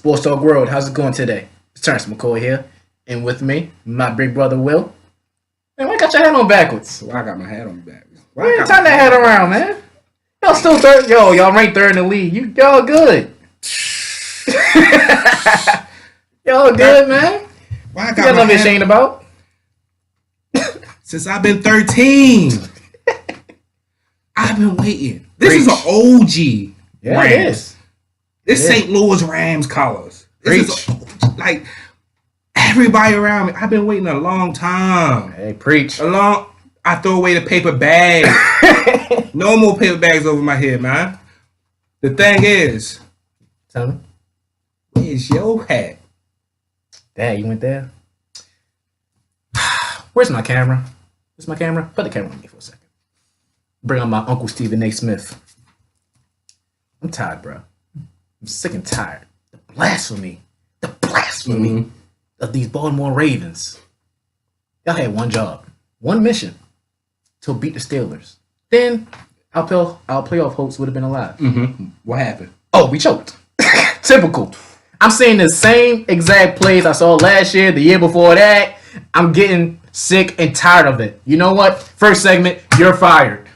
Sports Talk World. How's it going today? It's Terrence McCoy here, and with me, my big brother Will. Man, why you got your hat on backwards? Well, I got my hat on backwards. Man, turn that hat around, man. Y'all still third. Yo, y'all ranked third in the league. Y'all good. Y'all good, man. Why I You got got my nothing hat ashamed about. since I've been 13. I've been waiting. This is an Preach. OG. Yeah, Rams. it is. This It is. St. Louis Rams colors. This is like everybody around me. I've been waiting a long time. Hey, preach. I throw away the paper bag. No more paper bags over my head, man. The thing is, Tell me. where's your hat? Dad, you went there? Where's my camera? Where's my camera? Put the camera on me for a second. Bring on my Uncle Stephen A. Smith. I'm tired, bro. I'm sick and tired. The blasphemy of these Baltimore Ravens. Y'all had one job, one mission, to beat the Steelers. Then our playoff hopes would have been alive. Mm-hmm. What happened? Oh, we choked. Typical. I'm seeing the same exact plays I saw last year, the year before that. I'm getting sick and tired of it. You know what? First segment, you're fired.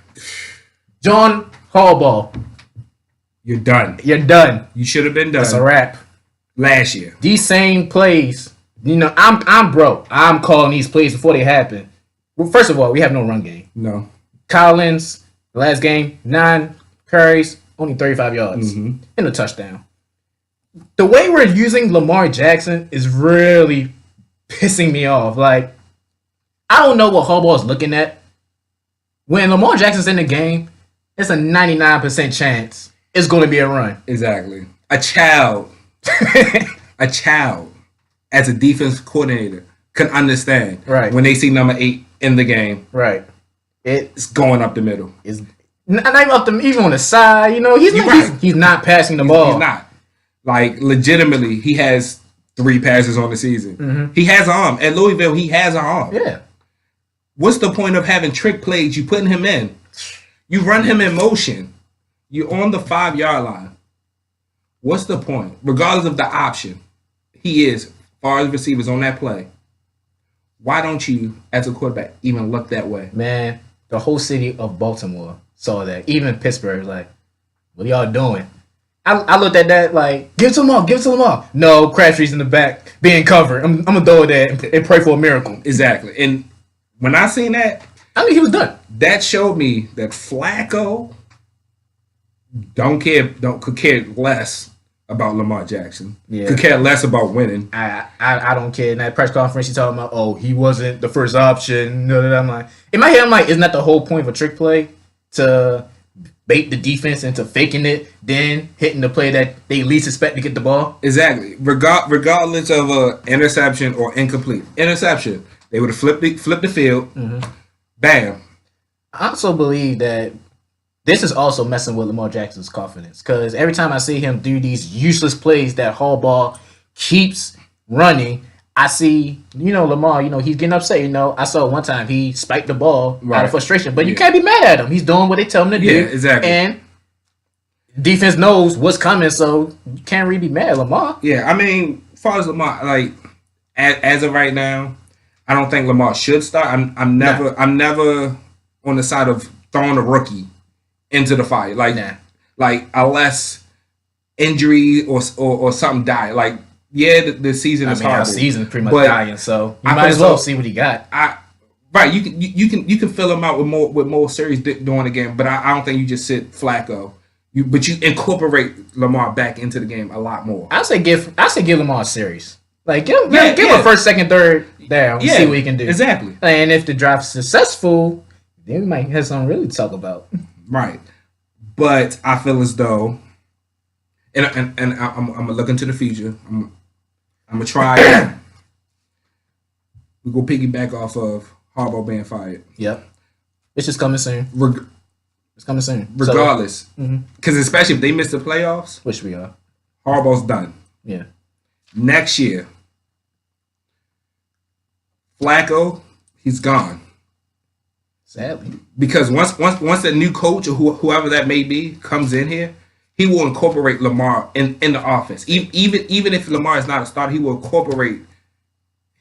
John Harbaugh, You're done. you're done. You should have been done That's a wrap. last year. These same plays, you know, I'm broke. I'm calling these plays before they happen. Well, first of all, we have no run game. No. Collins, the last game, 9 carries, only 35 yards, and a touchdown. The way we're using Lamar Jackson is really pissing me off. Like, I don't know what Harbaugh's looking at. When Lamar Jackson's in the game, it's a 99% chance it's going to be a run. Exactly. A child, as a defense coordinator, can understand Right. when they see number 8 in the game, Right. it's going up the middle. It's not even up to even on the side. You know, he's not passing the ball. He's not. Like, legitimately, he has 3 passes on the season. He has an arm. At Louisville, he has an arm. Yeah. What's the point of having trick plays? You putting him in. You run him in motion. You're on the 5-yard line. What's the point? Regardless of the option, he is, as far as receivers on that play. Why don't you, as a quarterback, even look that way? Man, the whole city of Baltimore saw that. Even Pittsburgh, like, what are y'all doing? I looked at that like, give it to them all. No, Crabtree's in the back, being covered. I'm gonna throw it there and pray for a miracle. Exactly. And when I seen that, I mean, he was done. that showed me that Flacco could care less about Lamar Jackson. Yeah. Could care less about winning. I don't care. In that press conference, he talking about, oh, he wasn't the first option. No, I'm like, in my head, I'm like, isn't that the whole point of a trick play? To bait the defense into faking it, then hitting the play that they least expect to get the ball? Exactly. Regardless of a interception or incomplete interception, they would have flipped the field. Bam. I also believe that this is also messing with Lamar Jackson's confidence, because every time I see him do these useless plays that Harbaugh keeps running, I see, Lamar, he's getting upset. I saw one time he spiked the ball out of frustration, but you can't be mad at him. He's doing what they tell him to do. Yeah, exactly. And defense knows what's coming, so you can't really be mad at Lamar. Yeah, I mean, as far as Lamar, like, as of right now, I don't think Lamar should start. I'm never on the side of throwing a rookie into the fire. Like unless injury or something die. Like, yeah, the season is horrible. Our season's pretty much dying, so you might as well see what he got. Right, you can fill him out with more series during the game, but I don't think you just sit Flacco. But you incorporate Lamar back into the game a lot more. I say give Lamar a series. Like, give him a first, second, third down. See what he can do. Exactly. And if the draft's successful, then we might have something really to talk about. Right. But I feel as though, and I'm gonna look into the future. I'm gonna try. We go piggyback off of Harbaugh being fired. Yep. It's just coming soon. It's coming soon. Regardless, because especially if they miss the playoffs, which we are, Harbaugh's done. Yeah. Next year, Flacco, he's gone. Sadly. Because once the new coach or whoever that may be comes in here, he will incorporate Lamar in the offense. Even if Lamar is not a starter, he will incorporate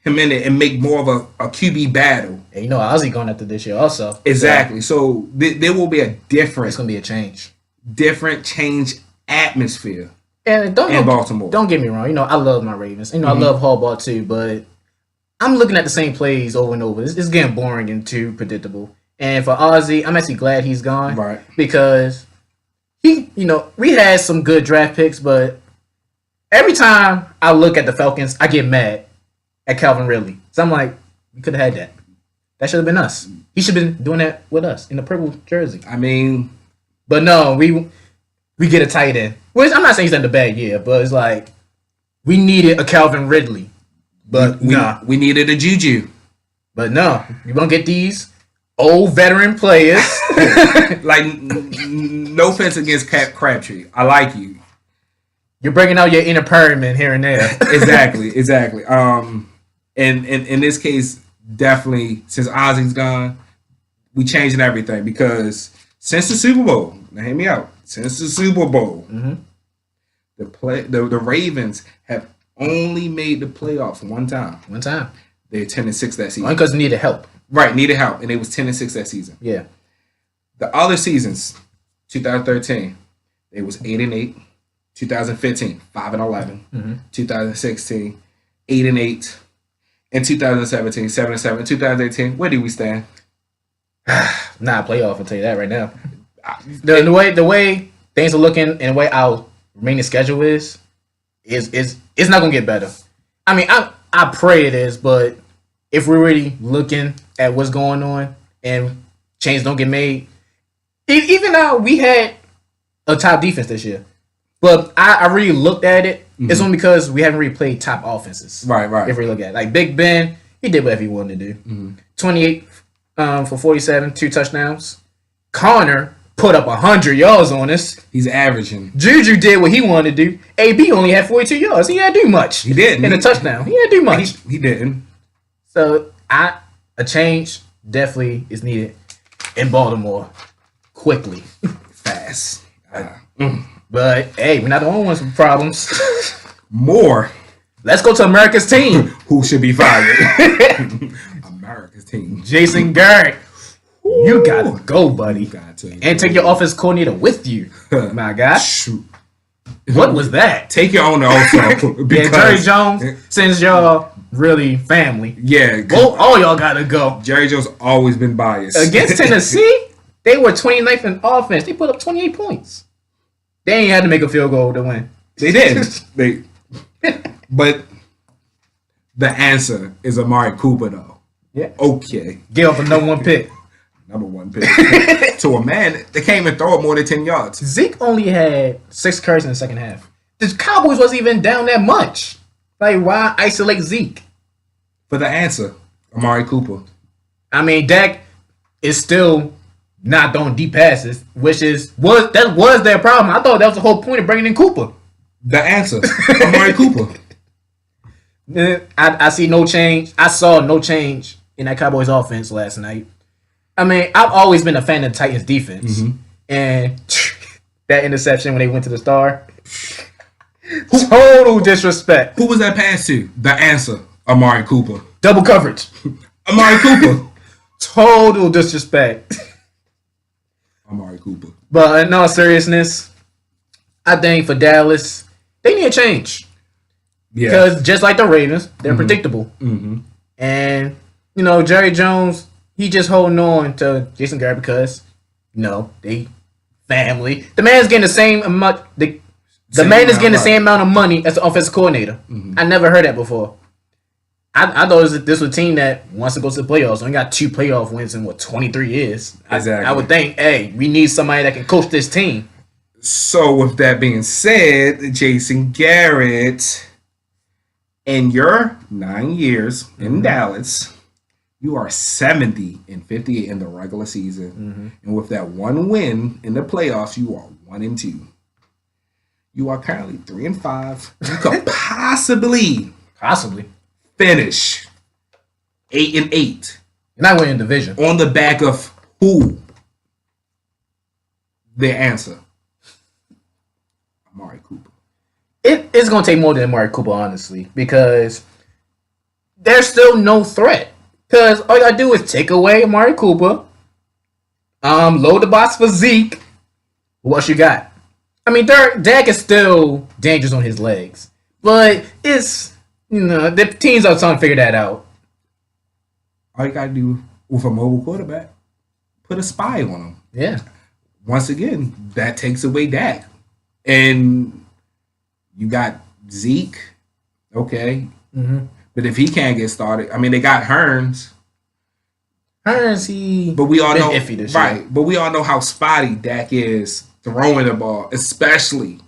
him in it and make more of a QB battle. And you know, Ozzy going after this year also. Exactly. So there will be a different. It's gonna be a change. Different change atmosphere. And Baltimore. Don't get me wrong. You know, I love my Ravens. You know, I love Harbaugh too, but I'm looking at the same plays over and over. It's getting boring and too predictable. And for Ozzy, I'm actually glad he's gone. Right. Because we had some good draft picks, but every time I look at the Falcons, I get mad at Calvin Ridley. So I'm like, we could have had that. That should have been us. He should have been doing that with us in the purple jersey. I mean, but no, we get a tight end. Which I'm not saying he's done a bad year, but it's like we needed a Calvin Ridley. But we needed a Juju. But no, you won't get these old veteran players. Like, no offense against Crabtree. I like you. You're bringing out your inner pyramid here and there. Exactly. And in this case, definitely, since Ozzy's gone, we changing everything because since the Super Bowl, now hear me out. Since the Super Bowl, the Ravens have only made the playoffs one time. They're 10-6 that season. Only because they needed help. Right, needed help, and it was 10-6 that season. Yeah. The other seasons, 2013, it was 8-8. 2015, 5-11. 2016, 8-8. In 2017, 7-7. 2018, where do we stand? Nah, playoff. I'll tell you that right now. The way things are looking and the way our remaining schedule is it's not gonna get better. I mean, I pray it is, but if we're really looking at what's going on and changes don't get made, even though we had a top defense this year, but I really looked at it. It's only because we haven't really played top offenses. Right. If we look at it. Like Big Ben, he did whatever he wanted to do. 28 for 47, 2 touchdowns. Connor put up 100 yards on us. He's averaging. Juju did what he wanted to do. AB only had 42 yards. He didn't do much. He didn't. In a touchdown. He didn't do much. He didn't. So a change definitely is needed in Baltimore quickly. Fast. But hey, we're not the only ones with problems. More. Let's go to America's team. Who should be fired? America's team. Jason Garrett. You gotta go, buddy. Got to and take your offense coordinator with you. My God. Shoot. What was that? Take your owner also. Yeah, Jerry Jones, since y'all really family. Yeah. Well, all y'all gotta go. Jerry Jones always been biased. Against Tennessee, they were 29th in offense. They put up 28 points. They ain't had to make a field goal to win. They did. But the answer is Amari Cooper, though. Yeah. Okay. Give up a number 1 pick. Number 1 pick. To a man that can't even throw it more than 10 yards. Zeke only had 6 carries in the second half. The Cowboys wasn't even down that much. Like, why isolate Zeke? For the answer, Amari Cooper. I mean, Dak is still not throwing deep passes, which was their problem. I thought that was the whole point of bringing in Cooper. The answer, Amari Cooper. I see no change. I saw no change in that Cowboys offense last night. I mean, I've always been a fan of the Titans defense. And that interception when they went to the star. Total disrespect. Who was that pass to? The answer, Amari Cooper. Double coverage. Amari Cooper. Total disrespect. Amari Cooper. But in all seriousness, I think for Dallas, they need a change. Yeah. Because just like the Ravens, they're predictable. And, Jerry Jones, he just holding on to Jason Garrett because, they family. The man's getting the same amount. The man is getting the same amount of money as the offensive coordinator. I never heard that before. I thought this was a team that wants to go to the playoffs. Only got 2 playoff wins in 23 years. Exactly. I would think, hey, we need somebody that can coach this team. So with that being said, Jason Garrett, in your 9 years in Dallas, you are 70-58 in the regular season, and with that 1 win in the playoffs, you are 1-2. You are currently 3-5. You could possibly finish 8-8. You're not winning division on the back of who? Their answer. Amari Cooper. It's going to take more than Amari Cooper, honestly, because there's still no threat. Because all you got to do is take away Amari Cooper, load the box for Zeke. What else you got? I mean, Dak is still dangerous on his legs, but it's, the teams are trying to figure that out. All you got to do with a mobile quarterback, put a spy on him. Yeah. Once again, that takes away Dak. And you got Zeke, okay. Mm-hmm. But if he can't get started, I mean, they got Hearns. But we all know, iffy this right? year. But we all know how spotty Dak is throwing the ball, especially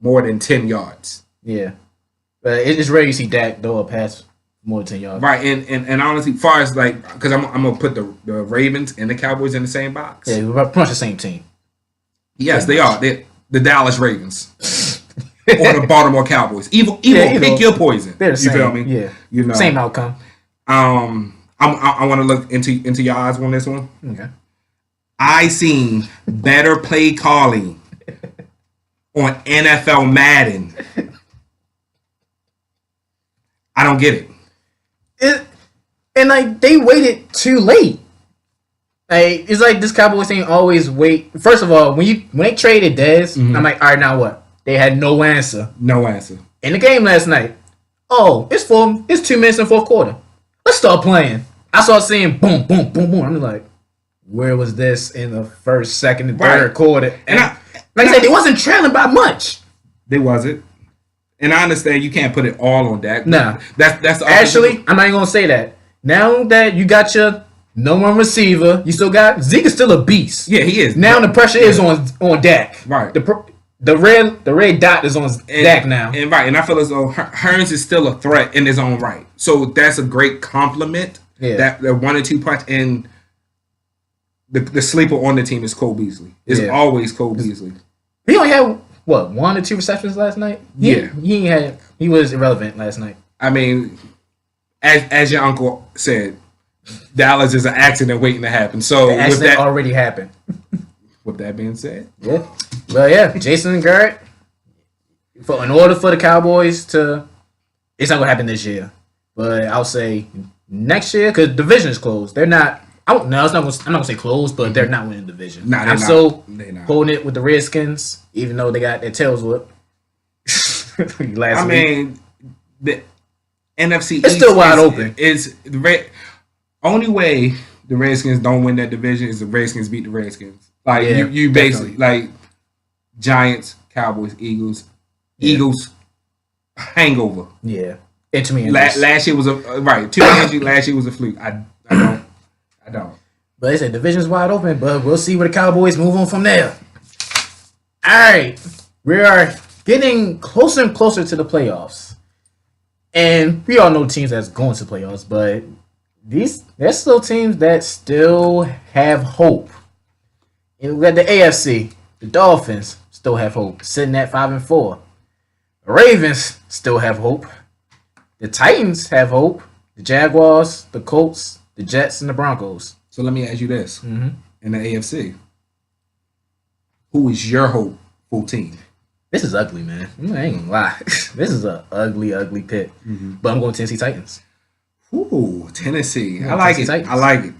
more than 10 yards. Yeah, but it's rare you see Dak throw a pass more than 10 yards. Right, and honestly, as far as because I'm gonna put the Ravens and the Cowboys in the same box. Yeah, we're pretty much the same team. Yes, they are. They're the Dallas Ravens. Or the Baltimore Cowboys. Evil, pick your poison. They're the same. You feel me? Yeah. Same outcome. I want to look into your odds on this one. Okay. I seen better play calling on NFL Madden. I don't get it. And they waited too late. It's like this Cowboys thing always wait. First of all, when they traded Dez, I'm like, all right, now what? They had no answer. No answer. In the game last night, it's 2 minutes in fourth quarter. Let's start playing. I started seeing boom, boom, boom, boom. I'm like, where was this in the first, second, and third quarter? And I said, they wasn't trailing by much. They wasn't. And I understand you can't put it all on Dak. Nah. That's actually, I'm not even gonna say that. Now that you got your no one receiver, you still got Zeke is still a beast. Yeah, he is. Now the pressure is on Dak. Right. The red dot is on Dak now. And I feel as though Hearns is still a threat in his own right. So that's a great compliment. Yeah. That the 1 and 2 punch, and the sleeper on the team is Cole Beasley. It's always Cole Beasley. He only had 1 or 2 receptions last night. He was irrelevant last night. I mean, as your uncle said, Dallas is an accident waiting to happen. So the accident already happened. With that being said, yeah. Well, yeah, Jason Garrett. In order for the Cowboys to, it's not gonna happen this year, but I'll say next year because division is closed. They're not. I'm not gonna say closed, but they're not winning the division. Nah, I'm still holding it with the Redskins, even though they got their tails whipped last week. The NFC it's still wide open. It's the only way the Redskins don't win that division is the Redskins beat the Redskins. You basically Giants, Cowboys, Eagles, Eagles hangover. Yeah, into me. Last year was too many. Last year was a fluke. I don't. But they said division's wide open, but we'll see where the Cowboys move on from there. All right, we are getting closer and closer to the playoffs, and we all know teams that's going to playoffs, but there's still teams that still have hope. And we got the AFC. The Dolphins still have hope, sitting at 5-4. The Ravens still have hope. The Titans have hope. The Jaguars, the Colts, the Jets, and the Broncos. So let me ask you this: in the AFC, who is your hopeful team? This is ugly, man. I ain't gonna lie. This is an ugly, ugly pit. But I'm going Tennessee Titans. Ooh, Tennessee. I like it. I like it.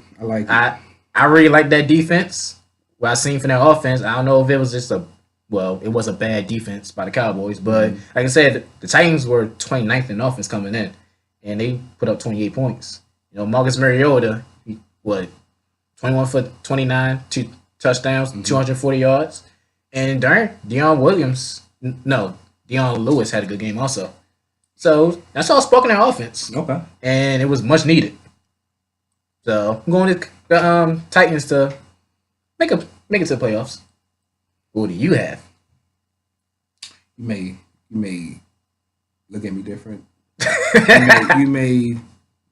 I really like that defense. What I seen from their offense, I don't know if it was just it was a bad defense by the Cowboys, but like I said, the Titans were 29th in offense coming in, and they put up 28 points. Marcus Mariota, 21 for 29, 2 touchdowns, 240 yards, and Dion Lewis had a good game also. So that's all spoken their offense. Okay, and it was much needed. So I'm going to the Titans to make it to the playoffs. What do you have? You may look at me different. you may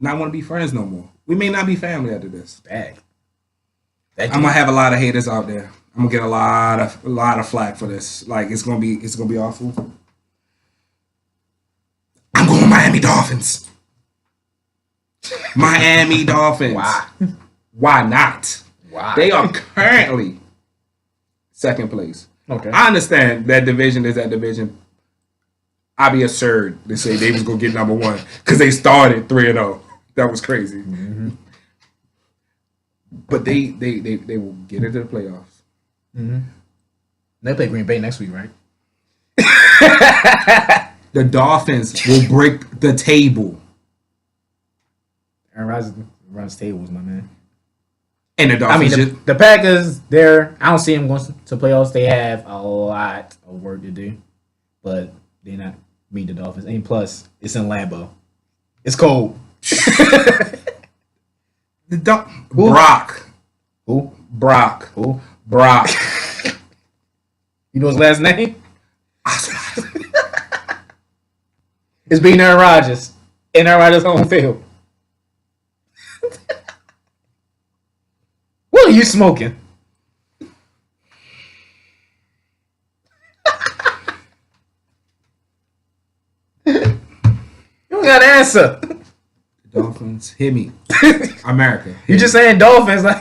not want to be friends no more. We may not be family after this. Dang. I'm gonna have a lot of haters out there. I'm gonna get a lot of flack for this. It's gonna be awful. I'm going Miami Dolphins. Miami Dolphins. Why not? Why? They are currently second place. Okay. I understand that division is that division. I'd be absurd to say they was gonna get number one because they started 3-0. That was crazy. Mm-hmm. But they will get into the playoffs. Mm-hmm. They play Green Bay next week, right? The Dolphins will break the table. Aaron Rodgers runs tables, my man. And the Dolphins. I mean, the Packers, I don't see them going to playoffs. They have a lot of work to do, but they're not beat the Dolphins. And plus, it's in Lambeau. It's cold. Brock. Who? Brock. Who? Brock. You know his last name? It's beating Aaron Rodgers in Aaron Rodgers' home field. What are you smoking? You don't got to answer. The Dolphins, hear me. America. You just saying Dolphins like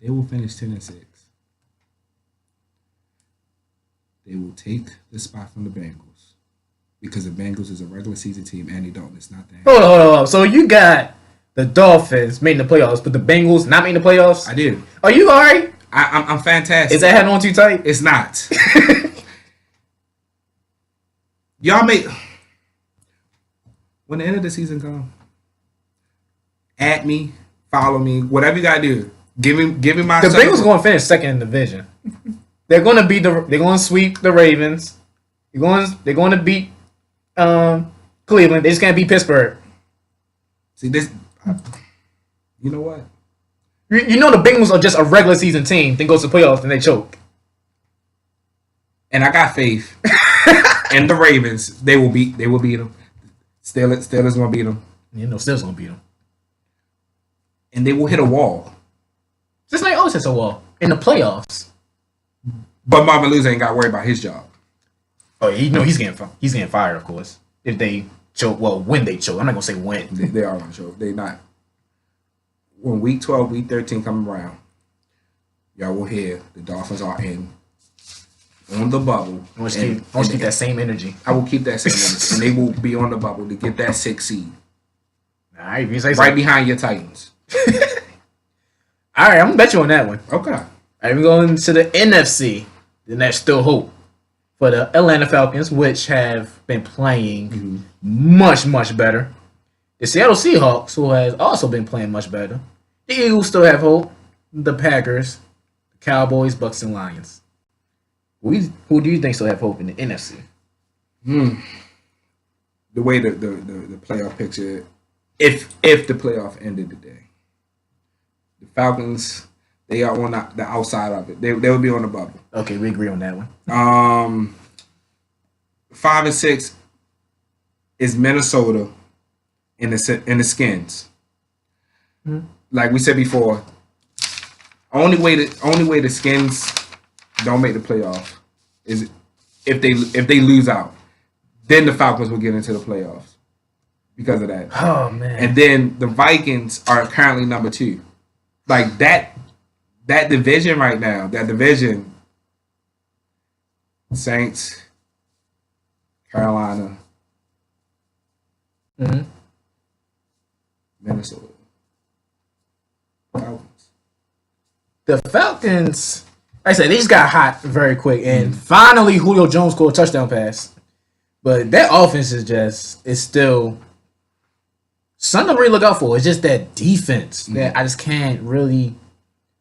they will finish 10-6. They will take the spot from the Bengals because the Bengals is a regular season team and they don't. It's not that. Hold on. So you got the Dolphins making the playoffs, but the Bengals not making the playoffs? I did. Are you all right? I'm fantastic. Is that head on too tight? It's not. Y'all make when the end of the season comes, at me, follow me, whatever you gotta do. Give me my. The Bengals going to finish second in the division. They're going to beat they're going to sweep the Ravens. They're going to beat Cleveland. They just can't beat Pittsburgh. See this. You know what? You know the Bengals are just a regular season team. Then goes to playoffs and they choke. And I got faith in the Ravens. They will beat them. Steelers gonna beat them. You know, Steelers gonna beat them. And they will hit a wall. Just like always hits a wall in the playoffs. But Marvin Lewis ain't got to worry about his job. Oh, you know he's getting fired, of course. If they choke, well, when they choke, I'm not gonna say when. They are gonna choke. They not. When week 12, week 13 come around, y'all will hear the Dolphins are in on the bubble. I want you to keep that same energy. I will keep that same energy, and they will be on the bubble to get that 6th seed. All right, if you say so. Right behind your Titans. All right, I'm gonna bet you on that one. Okay. All right, we're going to the NFC. Then there's still hope for the Atlanta Falcons, which have been playing much, much better. The Seattle Seahawks, who has also been playing much better. The Eagles still have hope. The Packers, the Cowboys, Bucks, and Lions. Who do you think still have hope in the NFC? The way the playoff picture, if the playoff ended today, the Falcons, they are on the outside of it. They will be on the bubble. Okay, we agree on that one. 5 and 6 is Minnesota in the Skins. Mm-hmm. Like we said before, only way the Skins don't make the playoff is if they lose out. Then the Falcons will get into the playoffs because of that. Oh man! And then the Vikings are currently number 2. Like that division right now, Saints, Carolina, Minnesota, Falcons. The Falcons, like I said, they just got hot very quick, and finally Julio Jones scored a touchdown pass. But that offense is still something to really look out for. It's just that defense that I just can't really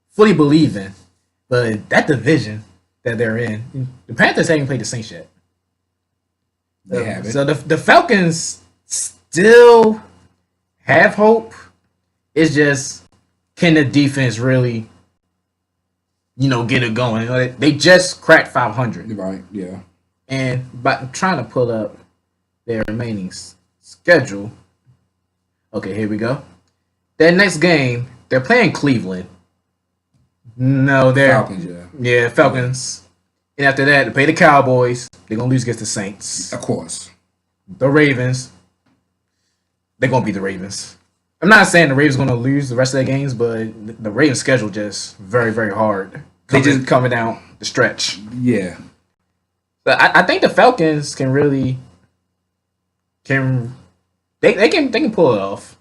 fully believe in. But that division that they're in, the Panthers haven't played the Saints yet. They haven't. So the Falcons still have hope. It's just, can the defense really, get it going? They just cracked 500. Right, yeah. And I'm trying to pull up their remaining schedule. Okay, here we go. Their next game, they're playing Cleveland. No, they're Falcons, yeah. Falcons. And after that, they play the Cowboys. They're gonna lose against the Saints. Of course. The Ravens. They're gonna beat the Ravens. I'm not saying the Ravens gonna lose the rest of their games, but the Ravens' schedule just very, very hard. coming down the stretch. Yeah. But I think the Falcons can really they can pull it off.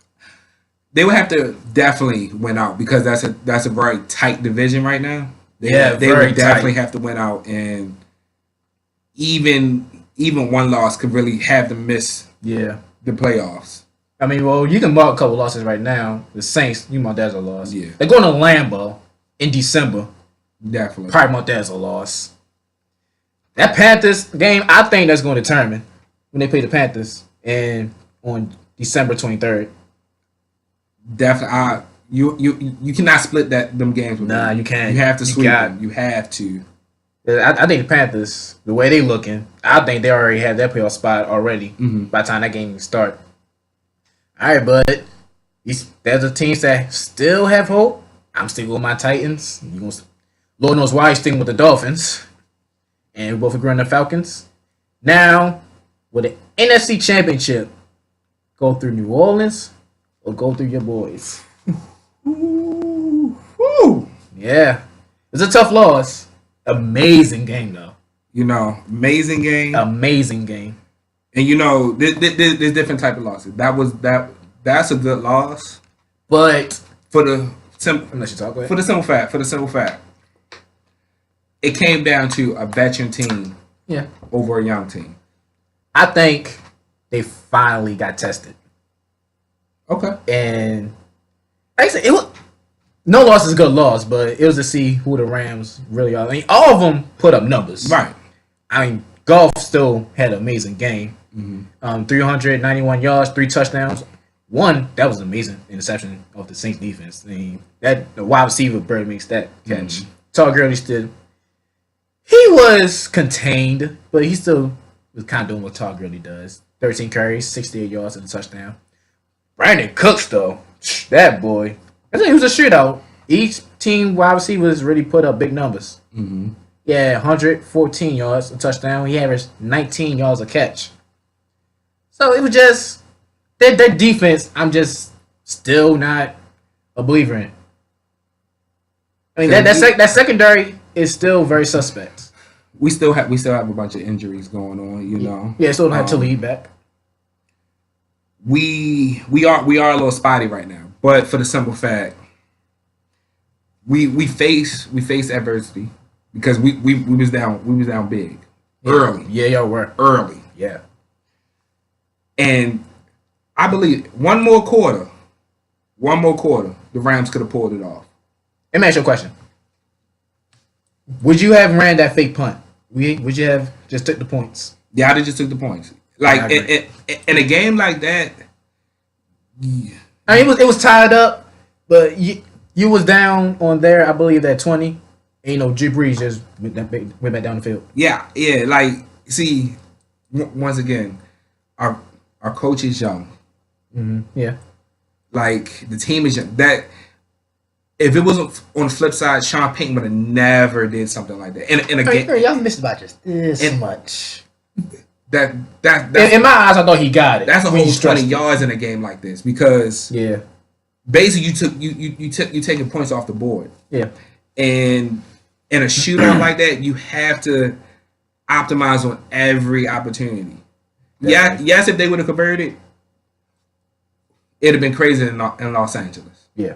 They would have to definitely win out because that's a very tight division right now. They would definitely have to win out, and even one loss could really have them miss the playoffs. I mean, well, you can mark a couple losses right now. The Saints, you mark that as a loss. Yeah. They're going to Lambeau in December. Definitely. Probably mark that as a loss. That Panthers game, I think that's going to determine when they play the Panthers on December 23rd. Definitely. You cannot split them games with them. You can't. You have to sweep them. You have to. I think the Panthers, the way they looking, I think they already have their playoff spot already by the time that game start. All right, but there's the teams that still have hope. I'm sticking with my Titans. Lord knows why he's sticking with the Dolphins. And we both agree on the Falcons. Now, with the NFC Championship, go through New Orleans or go through your boys. Woo. Yeah. It's a tough loss. Amazing game, though. Amazing game. Amazing game. And there's different type of losses. That's a good loss. But for the simple fact, it came down to a veteran team over a young team. I think they finally got tested. Okay. And like I said, it was no loss is a good loss, but it was to see who the Rams really are. I mean, all of them put up numbers. Right. I mean, Goff still had an amazing game. 391 yards, 3 touchdowns. One, that was an amazing interception of the Saints defense. I mean, the wide receiver barely makes that catch. Todd Gurley still, he was contained, but he still was kind of doing what Todd Gurley does. 13 carries, 68 yards, and a touchdown. Brandon Cooks, though, that boy, I think he was a shootout. Each team wide receivers really put up big numbers. Yeah, 114 yards, a touchdown. He averaged 19 yards a catch. So it was just their defense. I'm just still not a believer in. I mean that secondary is still very suspect. We still have a bunch of injuries going on. Yeah, still don't have Talib back. We are a little spotty right now, but for the simple fact, we face adversity because we was down big early. Yeah, y'all were early. Yeah. And I believe one more quarter, the Rams could have pulled it off. Let me ask you a question. Would you have ran that fake punt? Would you have just took the points? Yeah, I just took the points. Like in a game like that. Yeah. I mean, it was tied up, but you was down on there. I believe that 20. And, Drew Brees just went back down the field. Yeah. Like, see, once again, our coach is young. Yeah. Like, the team is young. That if it wasn't on the flip side, Sean Payton would have never did something like that. In a game, y'all missed about just this much. That's in my eyes, I thought he got it. That's a whole 20 yards in a game like this because basically you taking points off the board. Yeah. And in a shootout like that, you have to optimize on every opportunity. Definitely. Yes, if they would have converted, it'd have been crazy in Los Angeles. Yeah.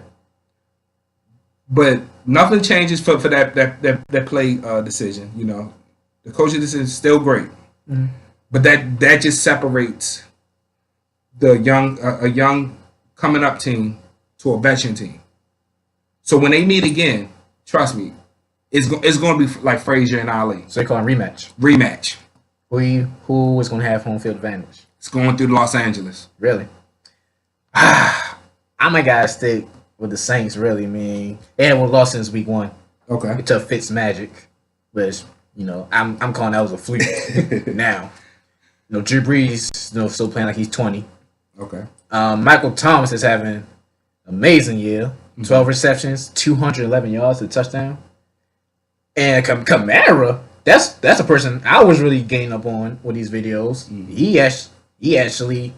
But nothing changes for that play decision. The coaching decision is still great. But that just separates a young coming up team to a veteran team. So when they meet again, trust me, it's going to be like Frazier and Ali. So they call it rematch. Rematch. Who is going to have home field advantage? It's going through Los Angeles. Really? I might gotta stick with the Saints. Really, I mean, they haven't lost since week 1. Okay. It took Fitz magic, which I'm calling that was a fluke. Now, Drew Brees, still playing like he's 20. Okay. Michael Thomas is having an amazing year. 12 receptions, 211 yards, a touchdown. And Kamara, that's a person I was really getting up on with these videos. He actually,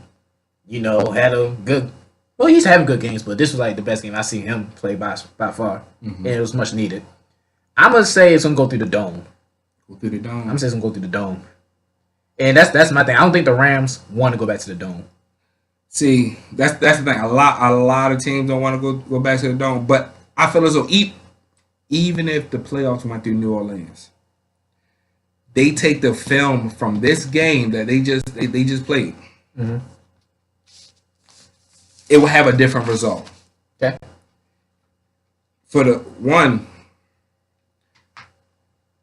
had a good. Well, he's having good games, but this was like the best game I seen him play by far, and it was much needed. I'm gonna say it's gonna go through the dome. Go through the dome. I'm gonna say it's gonna go through the dome. And that's my thing. I don't think the Rams want to go back to the dome. See, that's the thing. A lot of teams don't want to go back to the dome. But I feel as though even if the playoffs went through New Orleans, they take the film from this game that they just played. Mm-hmm. It will have a different result. Okay. For the one,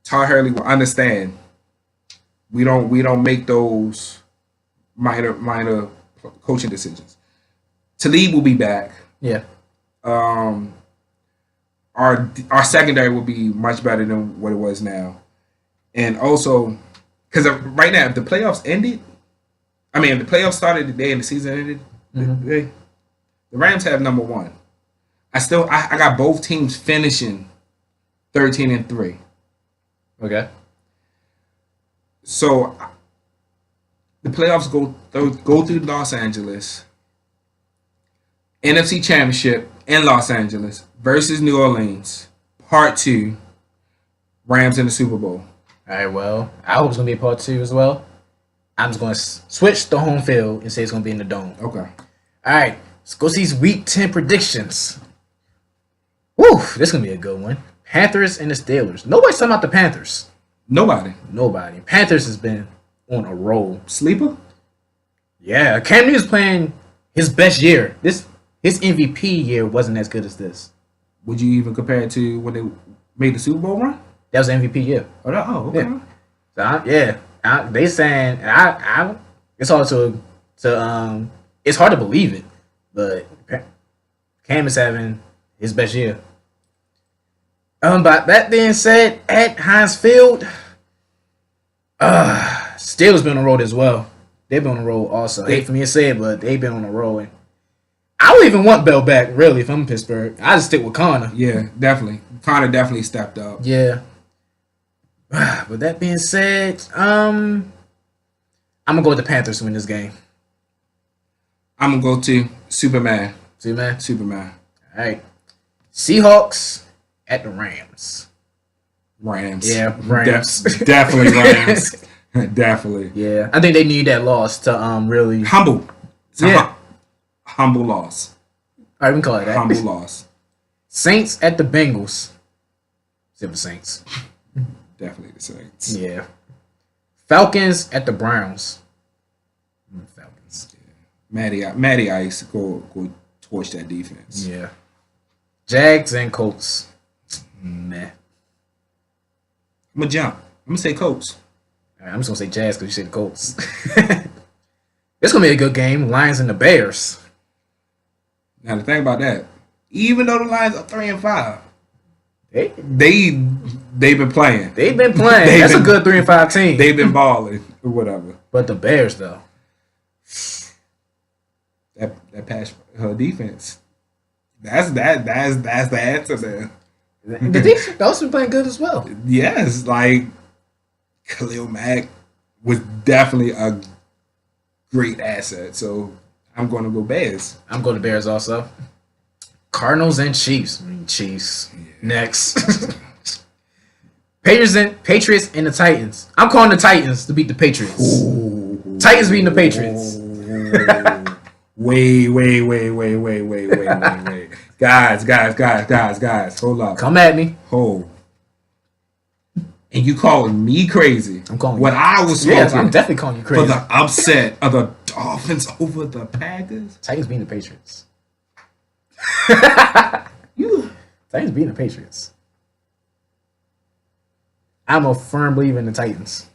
Todd Hurley will understand. We don't make those minor coaching decisions. Talib will be back. Yeah. Our secondary will be much better than what it was now, and also because right now, if the playoffs ended, if the playoffs started today and the season ended, the Rams have number one. I got both teams finishing 13-3. Okay. So the playoffs go through Los Angeles. NFC Championship in Los Angeles versus New Orleans. Part 2. Rams in the Super Bowl. All right, well, I hope it's going to be a part 2 as well. I'm just going to switch the home field and say it's going to be in the dome. Okay. All right, let's go see these Week 10 predictions. Woo, this is going to be a good one. Panthers and the Steelers. Nobody's talking about the Panthers. Nobody. Panthers has been on a roll. Sleeper? Yeah, Cam Newton's playing his best year. His MVP year wasn't as good as this. Would you even compare it to when they made the Super Bowl run? That was the MVP year. Okay. Yeah. So they saying it's hard to it's hard to believe it, but Cam is having his best year. But that being said, at Heinz Field, Steelers been on the road as well. They've been on the road also. I hate for me to say it, but they've been on the road. And I don't even want Bell back, really, if I'm Pittsburgh. I just stick with Connor. Yeah, definitely. Connor definitely stepped up. Yeah. With that being said, I'm gonna go with the Panthers to win this game. I'm gonna go to Superman. Superman. All right. Seahawks at the Rams. Yeah, Rams. Definitely Rams. Definitely. Yeah, I think they need that loss to really humble. Humble loss. All right, we can call it that. Humble loss. Saints at the Bengals. Except the Saints. Definitely the Saints. Yeah. Falcons at the Browns. Falcons. Yeah. Matty Ice go torch that defense. Yeah. Jags and Colts. Meh. I'm gonna jump. I'm gonna say Colts. All right, I'm just gonna say Jags because you said the Colts. It's gonna be a good game. Lions and the Bears. Now the thing about that, even though the Lions are 3-5, they've been playing. That's a good 3-5 team. They've been balling or whatever. But the Bears though, that pass defense. That's the answer there. The defense also been playing good as well. Yes, like Khalil Mack was definitely a great asset. So I'm going to go Bears. I'm going to Bears also. Cardinals and Chiefs. Chiefs. Yeah. Next. Patriots and the Titans. I'm calling the Titans to beat the Patriots. Ooh. Titans beating the Patriots. Wait. Guys. Hold up. Come at me. Hold. And you calling me crazy. I'm calling when you. I was smoking. Yes, I'm definitely calling you crazy. For the upset of the Dolphins over the Packers. Titans beating the Patriots. Titans beating the Patriots. I'm a firm believer in the Titans.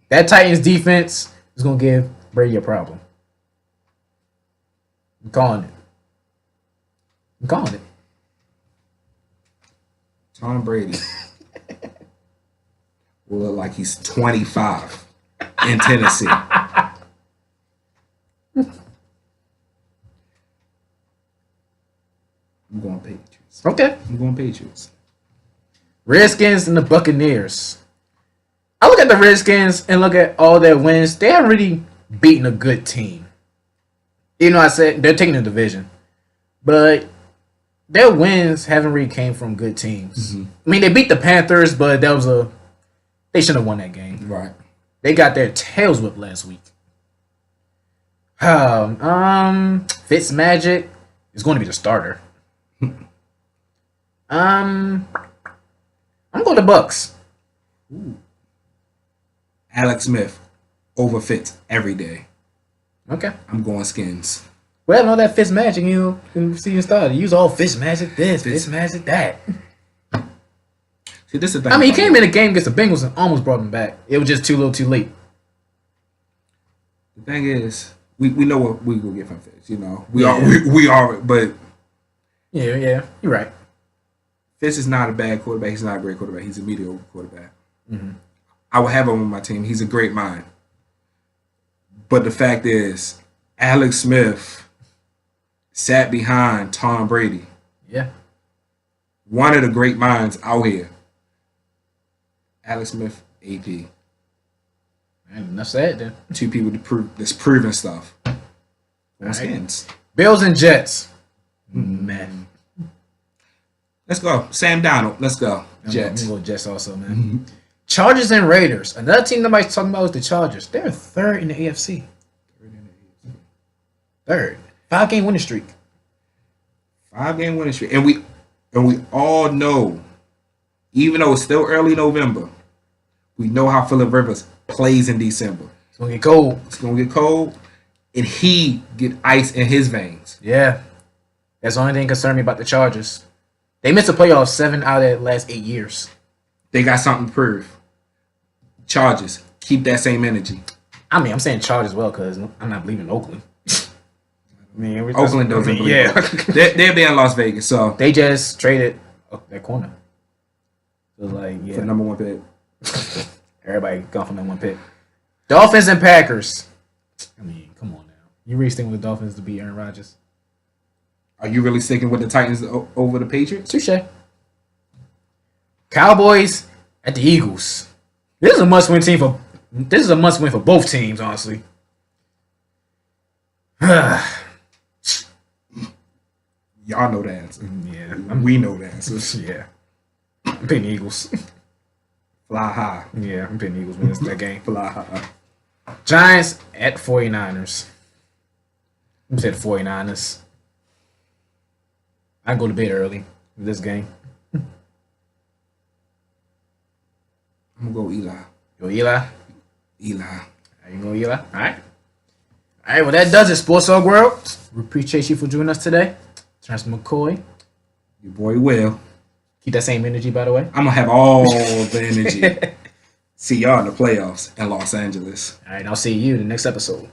That Titans defense is going to give Brady a problem. I'm calling it. Tom Brady will look like he's 25 in Tennessee. I'm going Patriots. Okay. I'm going Patriots. Redskins and the Buccaneers. I look at the Redskins and look at all their wins. They haven't really beaten a good team. You know, I said they're taking the division. but their wins haven't really came from good teams. I mean, they beat the Panthers, but they shouldn't have won that game. Right. They got their tails whipped last week. Fitzmagic is going to be the starter. I'm going to Bucks. Ooh. Alex Smith over Fitz every day. Okay. I'm going Skins. Well, all that Fitzmagic, you see you started. Use all Fitzmagic this, Fitzmagic that. See, this is the thing. I mean, he came in the game against the Bengals and almost brought them back. It was just too little, too late. The thing is, we know what we will get from Fitz. You know, we are, but yeah, you're right. Fitz is not a bad quarterback. He's not a great quarterback. He's a mediocre quarterback. Mm-hmm. I will have him on my team. He's a great mind. But the fact is, Alex Smith sat behind Tom Brady. Yeah. One of the great minds out here. Alex Smith, AP. Man, enough said then. Two people that's proven stuff. Right. Skins. Bills and Jets. Man. Let's go. Sam Donald. Let's go. Jets. I'm going to go Jets also, man. Chargers and Raiders. Another team nobody's talking about is the Chargers. They're third in the AFC. Third. 5-game winning streak. 5-game winning streak. And we all know, even though it's still early November, we know how Phillip Rivers plays in December. It's going to get cold. It's going to get cold. And he get ice in his veins. Yeah. That's the only thing concerned me about the Chargers. They missed the playoffs 7 out of the last 8 years. They got something to prove. Chargers, keep that same energy. I mean, I'm saying Chargers well because I'm not believing Oakland. I mean, Oakland doesn't believe. Yeah. They'll be in Las Vegas, so. They just traded that corner. So it was like, yeah. For number 1 pick. Everybody gone from that 1 pick. Dolphins and Packers. I mean, come on now. You really sticking with the Dolphins to beat Aaron Rodgers? Are you really sticking with the Titans over the Patriots? Touche. Cowboys at the Eagles. This is a must-win for both teams, honestly. Y'all know the answer. Yeah. We know the answer. Yeah. I'm picking the Eagles. Fly high. Yeah, I'm picking the Eagles wins that game. Fly high. Giants at 49ers. I'm saying the 49ers. I go to bed early with this game. I'm going to go Eli. Go Eli? Eli. You go Eli? All right. All right, well, that does it, Sports Dog World. We appreciate you for joining us today. Terrence McCoy. Your boy Will. Keep that same energy, by the way. I'm going to have all the energy. See y'all in the playoffs in Los Angeles. All right, I'll see you in the next episode.